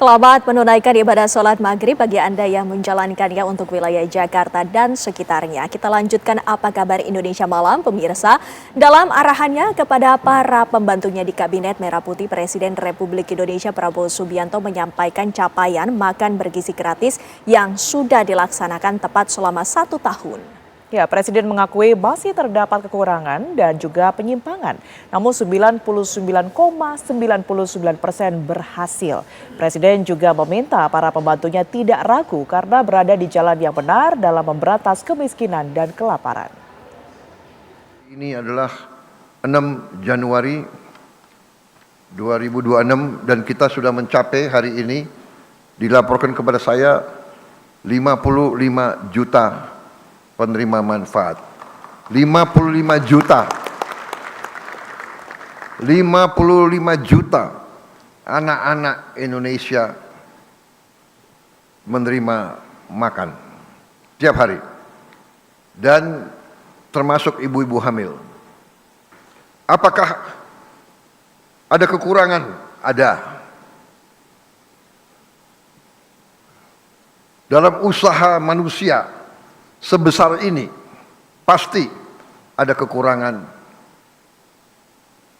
Selamat menunaikan ibadah sholat maghrib bagi Anda yang menjalankannya untuk wilayah Jakarta dan sekitarnya. Kita lanjutkan apa kabar Indonesia Malam, pemirsa. Dalam arahannya kepada para pembantunya di Kabinet Merah Putih, Presiden Republik Indonesia Prabowo Subianto menyampaikan capaian makan bergizi gratis yang sudah dilaksanakan tepat selama 1 tahun. Ya, Presiden mengakui masih terdapat kekurangan dan juga penyimpangan. Namun 99,99% berhasil. Presiden juga meminta para pembantunya tidak ragu karena berada di jalan yang benar dalam memberantas kemiskinan dan kelaparan. Ini adalah 6 Januari 2026 dan kita sudah mencapai hari ini, dilaporkan kepada saya 55 juta penerima manfaat. 55 juta. 55 juta anak-anak Indonesia menerima makan tiap hari. Dan termasuk ibu-ibu hamil. Apakah ada kekurangan? Ada. Dalam usaha manusia sebesar ini, pasti ada kekurangan.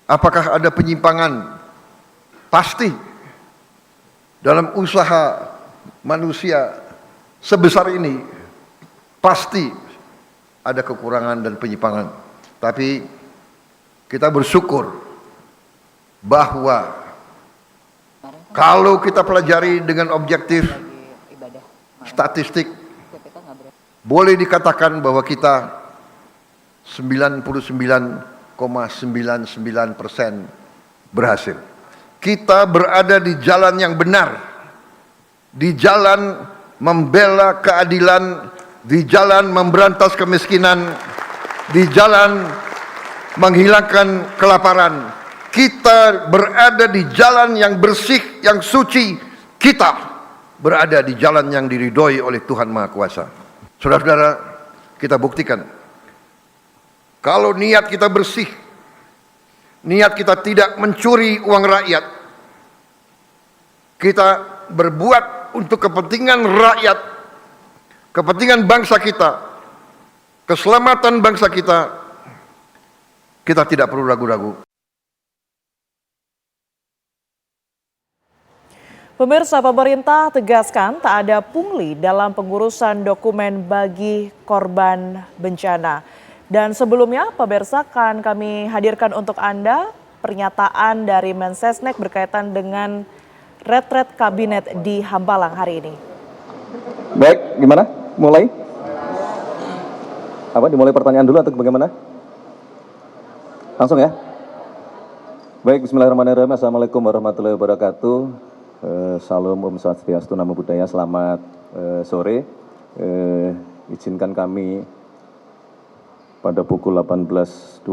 Apakah ada penyimpangan? Pasti. Dalam usaha manusia sebesar ini, pasti ada kekurangan dan penyimpangan. Tapi kita bersyukur bahwa kalau kita pelajari dengan objektif statistik, boleh dikatakan bahwa kita 99,99% berhasil. Kita berada di jalan yang benar, di jalan membela keadilan, di jalan memberantas kemiskinan, di jalan menghilangkan kelaparan. Kita berada di jalan yang bersih, yang suci. Kita berada di jalan yang diridhoi oleh Tuhan Maha Kuasa. Saudara-saudara, kita buktikan, kalau niat kita bersih, niat kita tidak mencuri uang rakyat, kita berbuat untuk kepentingan rakyat, kepentingan bangsa kita, keselamatan bangsa kita, kita tidak perlu ragu-ragu. Pemirsa, pemerintah tegaskan tak ada pungli dalam pengurusan dokumen bagi korban bencana. Dan sebelumnya, pemirsa, akan kami hadirkan untuk Anda pernyataan dari Mensesnek berkaitan dengan retret kabinet di Hambalang hari ini. Baik, gimana? Mulai? Dimulai pertanyaan dulu atau bagaimana? Langsung ya? Baik, bismillahirrahmanirrahim. Assalamualaikum warahmatullahi wabarakatuh. Salam Om Swastiastu, Namo Buddhaya, selamat sore. Izinkan kami pada pukul 18.20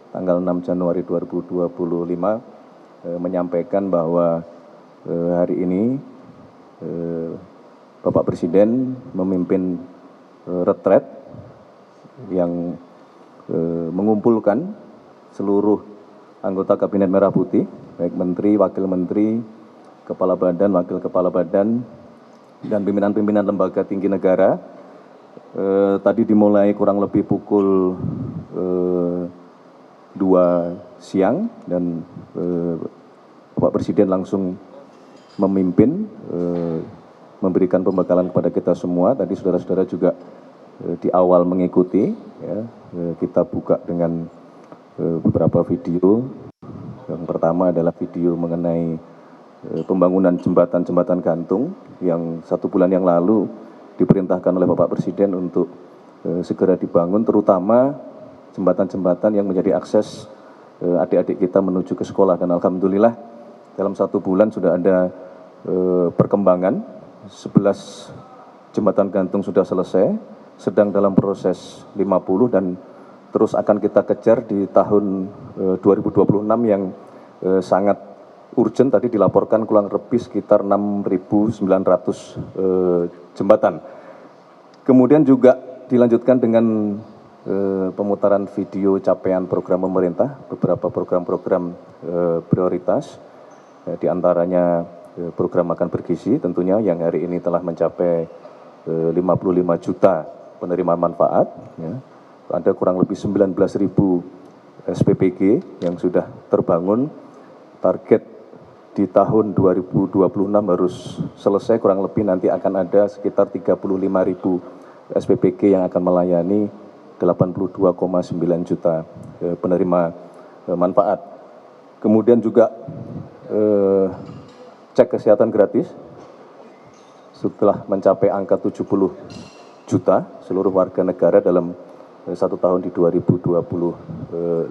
tanggal 6 Januari 2025 menyampaikan bahwa hari ini Bapak Presiden memimpin retret yang mengumpulkan seluruh anggota Kabinet Merah Putih, baik Menteri, Wakil Menteri, Kepala Badan, Wakil Kepala Badan, dan pimpinan-pimpinan lembaga tinggi negara. Tadi dimulai kurang lebih pukul 2 siang dan Bapak Presiden langsung memimpin, memberikan pembekalan kepada kita semua. Tadi saudara-saudara juga di awal mengikuti, ya, kita buka dengan beberapa video. Yang pertama adalah video mengenai pembangunan jembatan gantung yang 1 bulan yang lalu diperintahkan oleh Bapak Presiden untuk segera dibangun, terutama jembatan-jembatan yang menjadi akses adik-adik kita menuju ke sekolah. Dan alhamdulillah dalam 1 bulan sudah ada perkembangan. 11 jembatan gantung sudah selesai, sedang dalam proses 50 dan terus akan kita kejar di tahun 2026 yang sangat urgent. Tadi dilaporkan kurang lebih sekitar 6.900 jembatan. Kemudian juga dilanjutkan dengan pemutaran video capaian program pemerintah, beberapa program-program prioritas, di antaranya program makan bergizi tentunya yang hari ini telah mencapai 55 juta penerima manfaat. Ya. Ada kurang lebih 19.000 SPPG yang sudah terbangun. Target di tahun 2026 harus selesai, kurang lebih nanti akan ada sekitar 35.000 SPPG yang akan melayani 82,9 juta penerima manfaat. Kemudian juga cek kesehatan gratis setelah mencapai angka 70 juta seluruh warga negara dalam 1 tahun di 2025.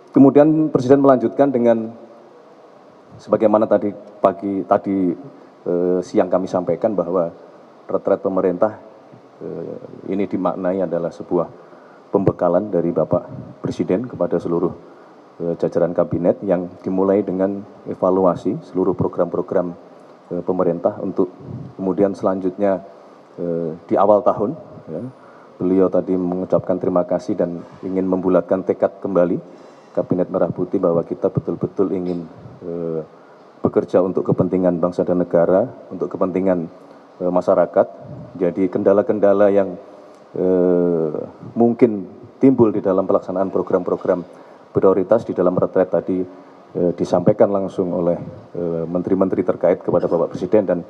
Kemudian Presiden melanjutkan dengan sebagaimana tadi siang kami sampaikan bahwa retret pemerintah ini dimaknai adalah sebuah pembekalan dari Bapak Presiden kepada seluruh jajaran kabinet yang dimulai dengan evaluasi seluruh program-program pemerintah untuk kemudian selanjutnya di awal tahun ya, beliau tadi mengucapkan terima kasih dan ingin membulatkan tekad kembali Kabinet Merah Putih bahwa kita betul-betul ingin bekerja untuk kepentingan bangsa dan negara, untuk kepentingan masyarakat. Jadi kendala-kendala yang mungkin timbul di dalam pelaksanaan program-program prioritas di dalam retret tadi disampaikan langsung oleh menteri-menteri terkait kepada Bapak Presiden dan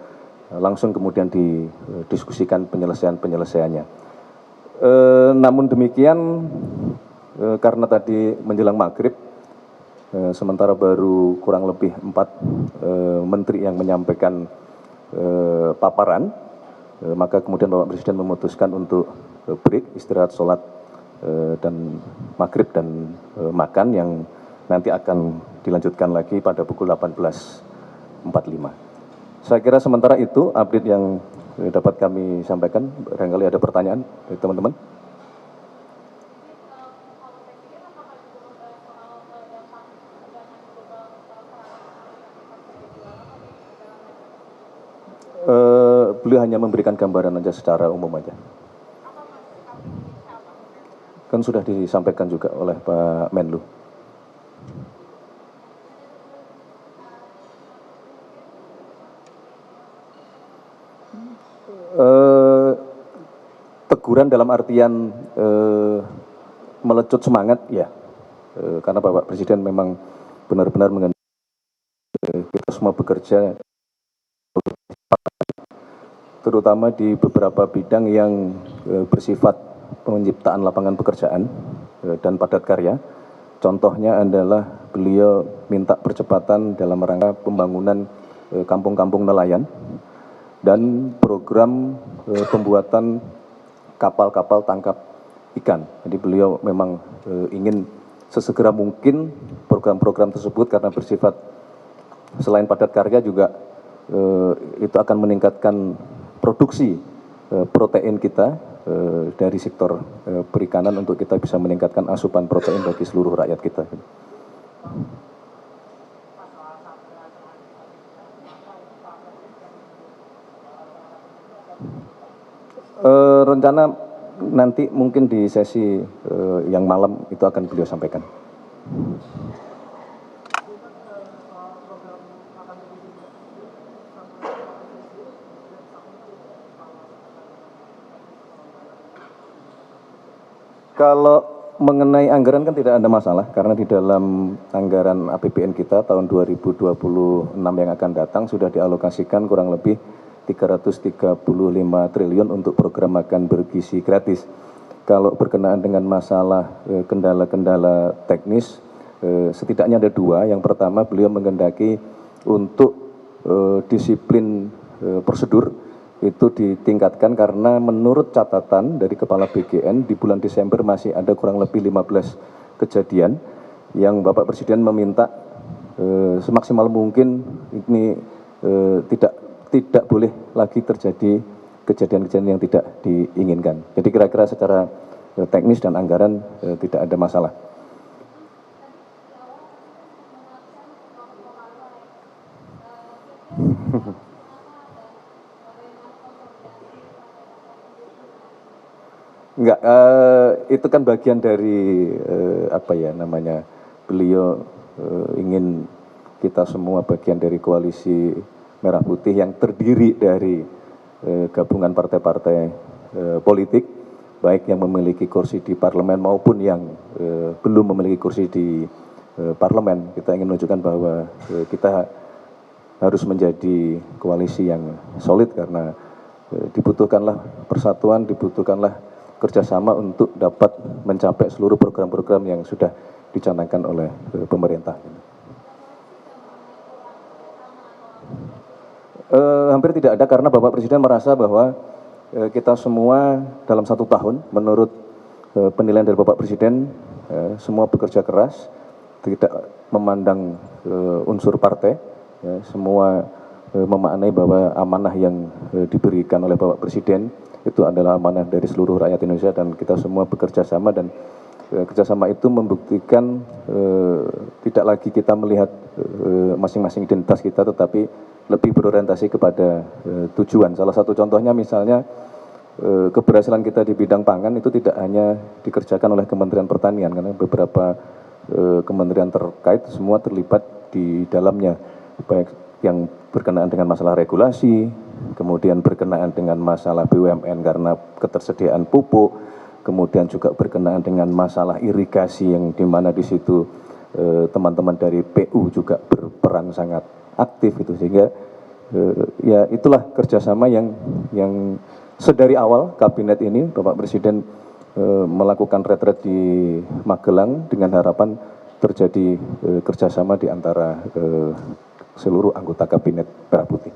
langsung kemudian didiskusikan penyelesaiannya. Namun demikian, karena tadi menjelang maghrib, sementara baru kurang lebih 4 menteri yang menyampaikan paparan, maka kemudian Bapak Presiden memutuskan untuk break, istirahat, sholat, dan maghrib dan makan yang nanti akan dilanjutkan lagi pada pukul 18.45. Saya kira sementara itu update yang dapat kami sampaikan. Barangkali ada pertanyaan dari teman-teman. Beliau hanya memberikan gambaran aja secara umum aja. Kan sudah disampaikan juga oleh Pak Menlu. Teguran dalam artian melecut semangat ya, karena Bapak Presiden memang benar-benar mengenai kita semua bekerja terutama di beberapa bidang yang bersifat penciptaan lapangan pekerjaan dan padat karya. Contohnya adalah beliau minta percepatan dalam rangka pembangunan kampung-kampung nelayan dan program pembuatan kapal-kapal tangkap ikan. Jadi beliau memang ingin sesegera mungkin program-program tersebut karena bersifat selain padat karya juga itu akan meningkatkan produksi protein kita dari sektor perikanan untuk kita bisa meningkatkan asupan protein bagi seluruh rakyat kita. Rencana nanti mungkin di sesi yang malam itu akan beliau sampaikan. Kalau mengenai anggaran kan tidak ada masalah karena di dalam anggaran APBN kita tahun 2026 yang akan datang sudah dialokasikan kurang lebih 335 triliun untuk program makan bergizi gratis. Kalau berkenaan dengan masalah kendala-kendala teknis, setidaknya ada 2. Yang pertama beliau menghendaki untuk disiplin prosedur itu ditingkatkan karena menurut catatan dari Kepala BGN di bulan Desember masih ada kurang lebih 15 kejadian yang Bapak Presiden meminta semaksimal mungkin ini tidak boleh lagi terjadi kejadian-kejadian yang tidak diinginkan. Jadi kira-kira secara teknis dan anggaran tidak ada masalah. Enggak, itu kan bagian dari apa ya namanya, beliau ingin kita semua bagian dari koalisi Merah Putih yang terdiri dari gabungan partai-partai politik, baik yang memiliki kursi di parlemen maupun yang belum memiliki kursi di parlemen. Kita ingin menunjukkan bahwa kita harus menjadi koalisi yang solid karena dibutuhkanlah persatuan, dibutuhkanlah kerjasama untuk dapat mencapai seluruh program-program yang sudah dicanangkan oleh pemerintah. Hampir tidak ada karena Bapak Presiden merasa bahwa kita semua dalam 1 tahun menurut penilaian dari Bapak Presiden semua bekerja keras, tidak memandang unsur partai, semua memaknai bahwa amanah yang diberikan oleh Bapak Presiden itu adalah amanah dari seluruh rakyat Indonesia dan kita semua bekerja sama dan kerjasama itu membuktikan tidak lagi kita melihat masing-masing identitas kita tetapi lebih berorientasi kepada tujuan. Salah satu contohnya misalnya keberhasilan kita di bidang pangan itu tidak hanya dikerjakan oleh Kementerian Pertanian karena beberapa kementerian terkait semua terlibat di dalamnya, baik yang berkenaan dengan masalah regulasi, kemudian berkenaan dengan masalah BUMN karena ketersediaan pupuk, kemudian juga berkenaan dengan masalah irigasi yang dimana di situ teman-teman dari PU juga berperan sangat aktif itu sehingga ya itulah kerjasama yang sedari awal kabinet ini Bapak Presiden melakukan retret di Magelang dengan harapan terjadi kerjasama di antara seluruh anggota kabinet Merah Putih.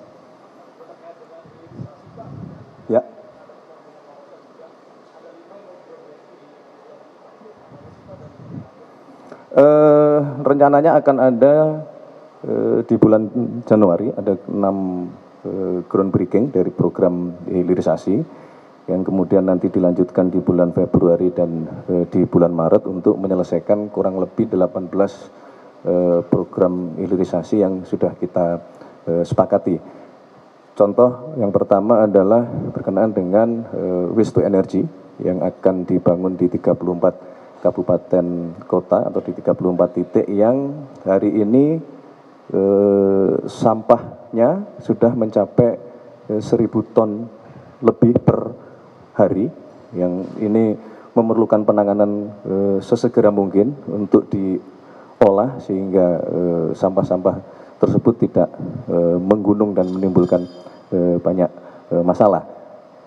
Ya. Rencananya akan ada di bulan Januari ada 6 groundbreaking dari program hilirisasi yang kemudian nanti dilanjutkan di bulan Februari dan di bulan Maret untuk menyelesaikan kurang lebih 18 program hilirisasi yang sudah kita sepakati. Contoh yang pertama adalah berkenaan dengan waste to energy yang akan dibangun di 34 kabupaten kota atau di 34 titik yang hari ini sampahnya sudah mencapai 1.000 ton lebih per hari, yang ini memerlukan penanganan sesegera mungkin untuk diolah sehingga sampah-sampah tersebut tidak menggunung dan menimbulkan banyak masalah.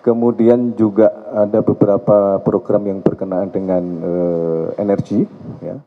Kemudian juga ada beberapa program yang berkenaan dengan energi, ya.